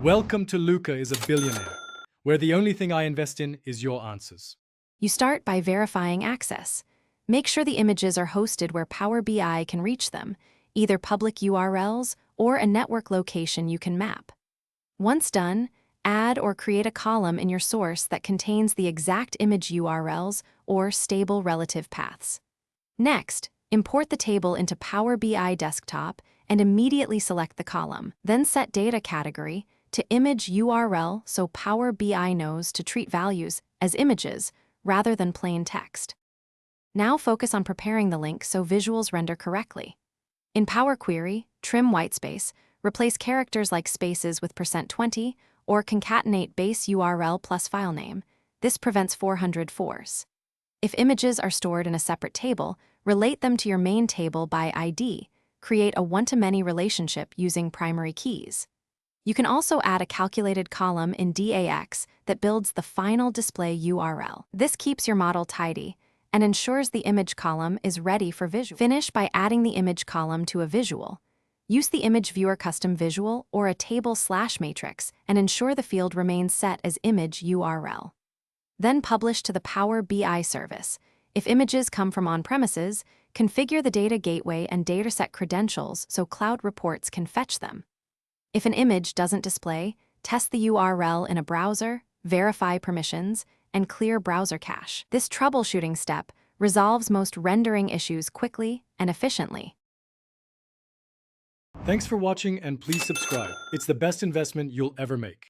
Welcome to Luca is a Billionaire, where the only thing I invest in is your answers. You start by verifying access. Make sure the images are hosted where Power BI can reach them, either public URLs or a network location you can map. Once done, add or create a column in your source that contains the exact image URLs or stable relative paths. Next, import the table into Power BI Desktop and immediately select the column. Then set data category to image URL so Power BI knows to treat values as images rather than plain text. Now focus on preparing the link so visuals render correctly. In Power Query, trim whitespace, replace characters like spaces with %20, or concatenate base URL plus file name. This prevents 404s. If images are stored in a separate table, relate them to your main table by ID. Create a one-to-many relationship using primary keys. You can also add a calculated column in DAX that builds the final display URL. This keeps your model tidy and ensures the image column is ready for visual. Finish by adding the image column to a visual. Use the image viewer custom visual or a table/matrix and ensure the field remains set as image URL. Then publish to the Power BI service. If images come from on-premises, configure the data gateway and dataset credentials so cloud reports can fetch them. If an image doesn't display, test the URL in a browser, verify permissions, and clear browser cache. This troubleshooting step resolves most rendering issues quickly and efficiently. Thanks for watching, and please subscribe. It's the best investment you'll ever make.